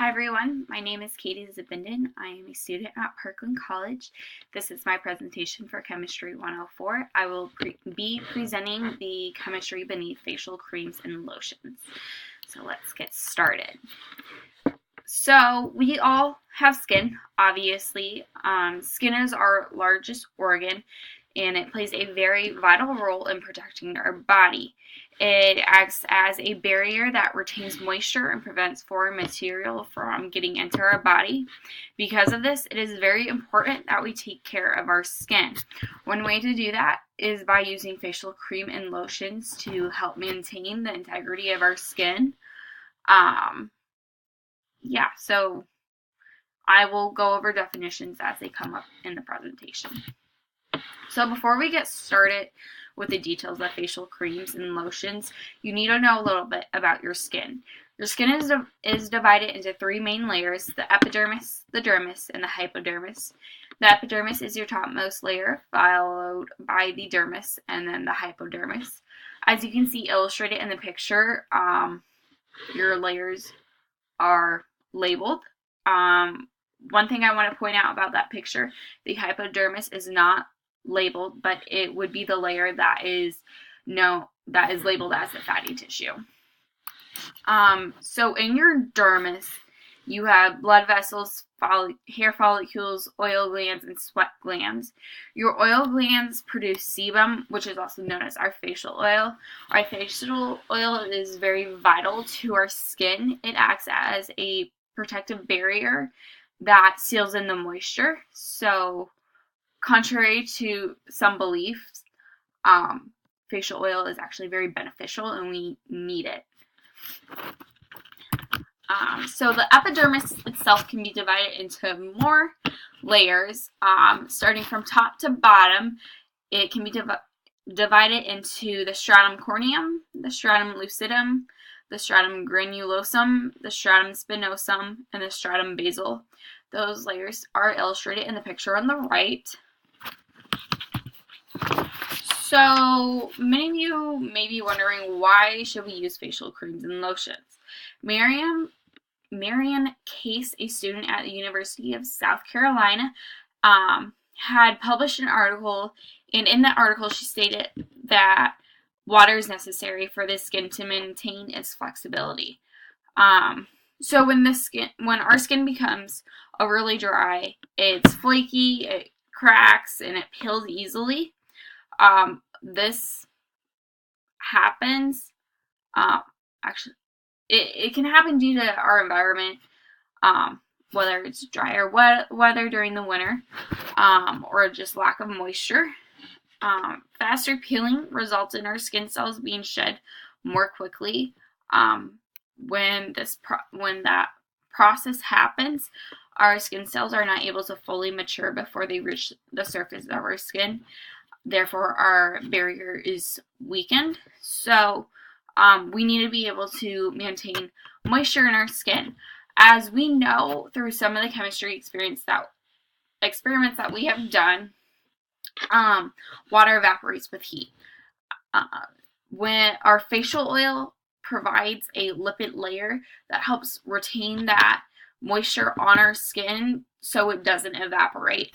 Hi everyone, my name is Katie Zabinden. I am a student at Parkland College. This is my presentation for Chemistry 104. I will be presenting the chemistry beneath facial creams and lotions. So let's get started. So we all have skin, obviously. Skin is our largest organ and it plays a very vital role in protecting our body. It acts as a barrier that retains moisture and prevents foreign material from getting into our body. Because of this, it is very important that we take care of our skin. One way to do that is by using facial cream and lotions to help maintain the integrity of our skin. So I will go over definitions as they come up in the presentation. So before we get started with the details of facial creams and lotions, you need to know a little bit about your skin. Your skin is divided into three main layers: the epidermis, the dermis, and the hypodermis. The epidermis is your topmost layer, followed by the dermis, and then the hypodermis. As you can see illustrated in the picture, your layers are labeled. One thing I want to point out about that picture, the hypodermis is not labeled, but it would be the layer that is labeled as the fatty tissue. So in your dermis, you have blood vessels, hair follicles, oil glands, and sweat glands. Your oil glands produce sebum, which is also known as our facial oil. Our facial oil is very vital to our skin. It acts as a protective barrier that seals in the moisture. So contrary to some beliefs, facial oil is actually very beneficial and we need it. So the epidermis itself can be divided into more layers. Starting from top to bottom, it can be divided into the stratum corneum, the stratum lucidum, the stratum granulosum, the stratum spinosum, and the stratum basal. Those layers are illustrated in the picture on the right. So many of you may be wondering, why should we use facial creams and lotions? Marian Case, a student at the University of South Carolina, had published an article, and in that article she stated that water is necessary for the skin to maintain its flexibility. So when our skin becomes overly dry, it's flaky, it cracks, and it peels easily. This happens, it can happen due to our environment, whether it's dry or wet weather during the winter, or just lack of moisture. Faster peeling results in our skin cells being shed more quickly. When that process happens, our skin cells are not able to fully mature before they reach the surface of our skin. Therefore, our barrier is weakened. So we need to be able to maintain moisture in our skin. As we know through some of the chemistry experiments that we have done, water evaporates with heat. When our facial oil provides a lipid layer that helps retain that moisture on our skin so it doesn't evaporate.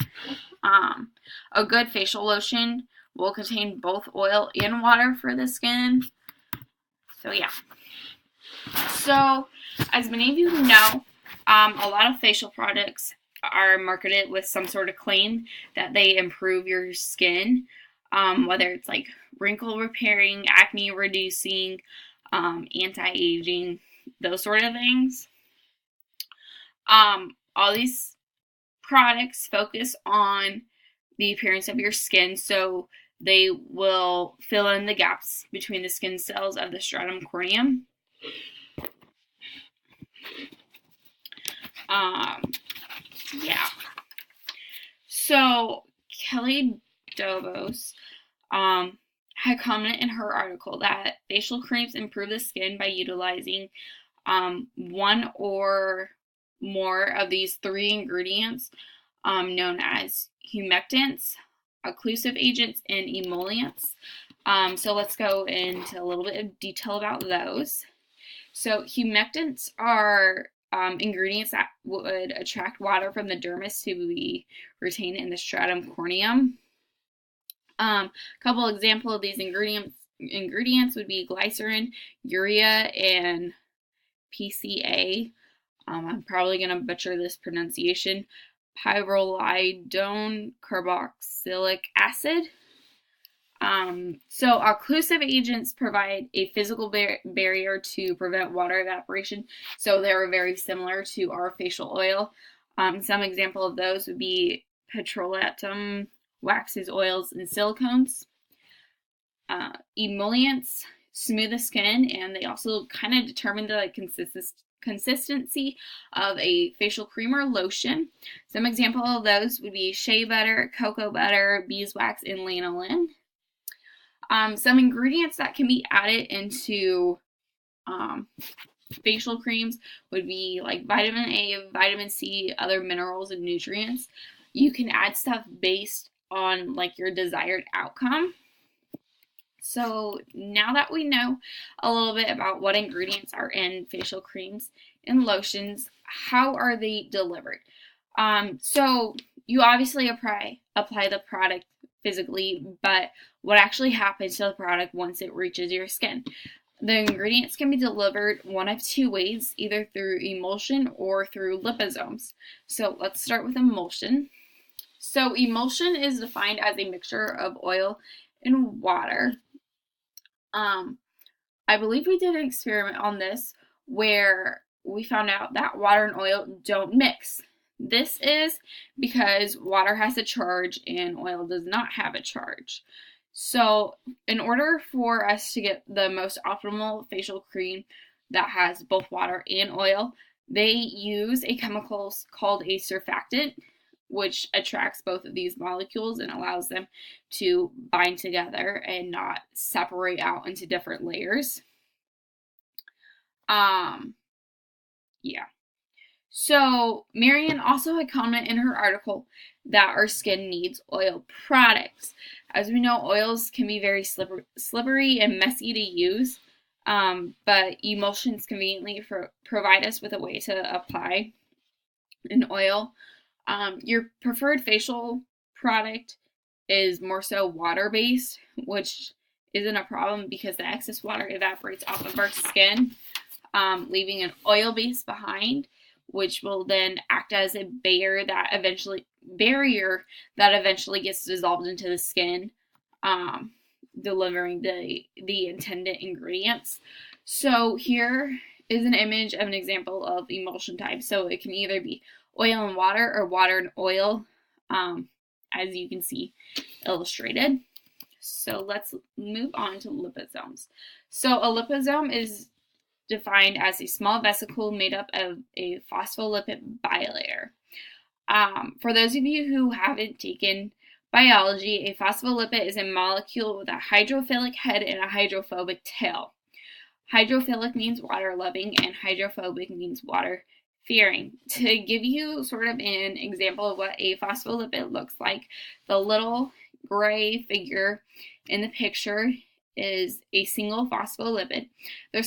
A good facial lotion will contain both oil and water for the skin. So yeah. So as many of you know, a lot of facial products are marketed with some sort of claim that they improve your skin, whether it's like wrinkle repairing, acne reducing, anti-aging, those sort of things. All these products focus on the appearance of your skin, so they will fill in the gaps between the skin cells of the stratum corneum. So Kelly Dovos had commented in her article that facial creams improve the skin by utilizing one or more of these three ingredients known as humectants, occlusive agents, and emollients. So let's go into a little bit of detail about those. So humectants are ingredients that would attract water from the dermis to be retained in the stratum corneum. A couple examples of these ingredients would be glycerin, urea, and PCA. I'm probably going to butcher this pronunciation. Pyrrolidone carboxylic acid. So occlusive agents provide a physical barrier to prevent water evaporation. So they're very similar to our facial oil. Some example of those would be petrolatum, waxes, oils, and silicones. Emollients smooth the skin, and they also kind of determine the consistency of a facial cream or lotion. Some example of those would be shea butter, cocoa butter, beeswax, and lanolin. Some ingredients that can be added into facial creams would be like vitamin A, vitamin C, other minerals and nutrients. You can add stuff based on like your desired outcome. So now that we know a little bit about what ingredients are in facial creams and lotions, how are they delivered? So you obviously apply the product physically, but what actually happens to the product once it reaches your skin? The ingredients can be delivered one of two ways, either through emulsion or through liposomes. So let's start with emulsion. So emulsion is defined as a mixture of oil and water. I believe we did an experiment on this where we found out that water and oil don't mix. This is because water has a charge and oil does not have a charge. So in order for us to get the most optimal facial cream that has both water and oil, they use a chemical called a surfactant, which attracts both of these molecules and allows them to bind together and not separate out into different layers. So Marian also had commented in her article that our skin needs oil products. As we know, oils can be very slippery and messy to use, but emulsions conveniently provide us with a way to apply an oil. Your preferred facial product is more so water-based, which isn't a problem because the excess water evaporates off of our skin, leaving an oil base behind, which will then act as a barrier that eventually gets dissolved into the skin, delivering the intended ingredients. So here is an image of an example of emulsion type. So it can either be oil and water or water and oil, as you can see illustrated. So let's move on to liposomes. So a liposome is defined as a small vesicle made up of a phospholipid bilayer. For those of you who haven't taken biology, a phospholipid is a molecule with a hydrophilic head and a hydrophobic tail. Hydrophilic means water-loving and hydrophobic means water-fearing. To give you sort of an example of what a phospholipid looks like, the little gray figure in the picture is a single phospholipid. The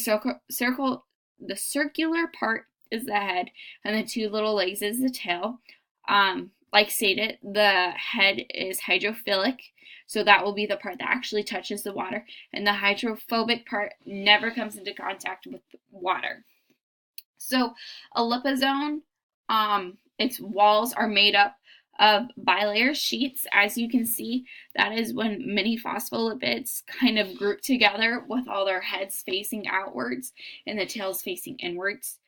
circular part is the head, and the two little legs is the tail. Like stated, the head is hydrophilic, so that will be the part that actually touches the water, and the hydrophobic part never comes into contact with water. So a liposome, its walls are made up of bilayer sheets. As you can see, that is when many phospholipids kind of group together with all their heads facing outwards and the tails facing inwards.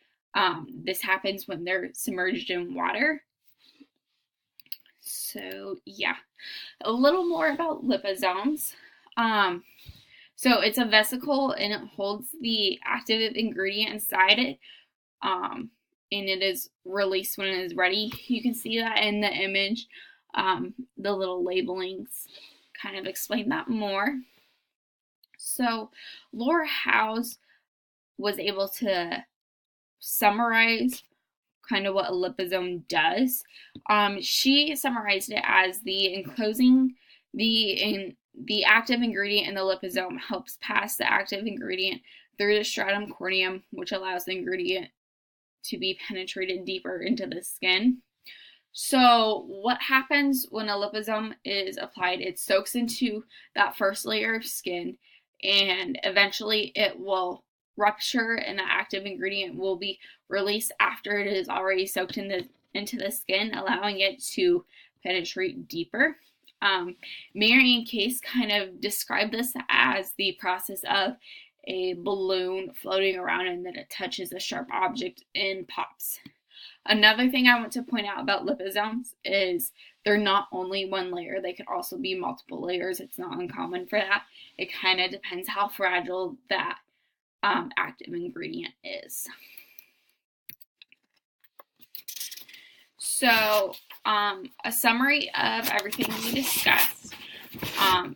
This happens when they're submerged in water. So yeah, a little more about liposomes. So it's a vesicle and it holds the active ingredient inside it. And it is released when it is ready. You can see that in the image. The little labelings kind of explain that more. So Laura Howes was able to summarize kind of what a liposome does. She summarized it as the enclosing the active ingredient in the liposome helps pass the active ingredient through the stratum corneum, which allows the ingredient to be penetrated deeper into the skin. So what happens when a liposome is applied? It soaks into that first layer of skin, and eventually it will rupture, and the active ingredient will be released after it is already soaked into the skin, allowing it to penetrate deeper. Mary and Case kind of describe this as the process of a balloon floating around, and then it touches a sharp object and pops. Another thing I want to point out about liposomes is they're not only one layer, they could also be multiple layers. It's not uncommon for that. It kind of depends how fragile that active ingredient is. So, a summary of everything we discussed.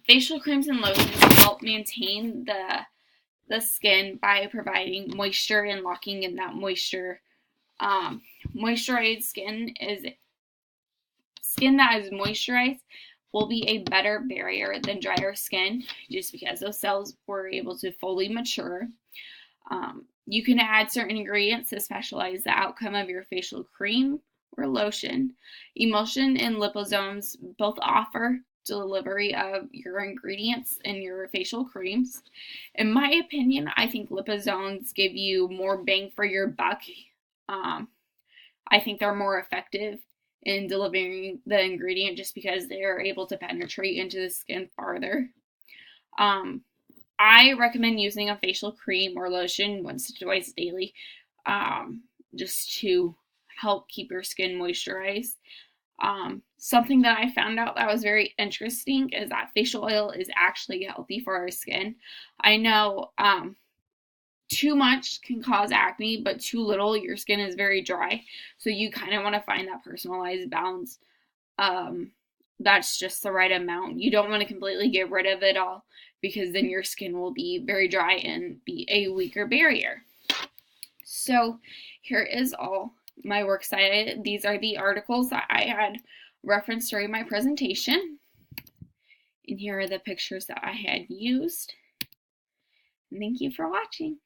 Facial creams and lotions help maintain the skin by providing moisture and locking in that moisture. Moisturized skin that is moisturized will be a better barrier than drier skin, just because those cells were able to fully mature. You can add certain ingredients to specialize the outcome of your facial cream or lotion. Emulsion and liposomes both offer delivery of your ingredients in your facial creams. In my opinion, I think liposomes give you more bang for your buck. I think they're more effective in delivering the ingredient just because they are able to penetrate into the skin farther. I recommend using a facial cream or lotion once to twice daily, just to help keep your skin moisturized. Something that I found out that was very interesting is that facial oil is actually healthy for our skin. I know too much can cause acne, but too little, your skin is very dry. So you kind of want to find that personalized balance. That's just the right amount. You don't want to completely get rid of it all, because then your skin will be very dry and be a weaker barrier. So here is all my works cited. These are the articles that I had referenced during my presentation. And here are the pictures that I had used. And thank you for watching.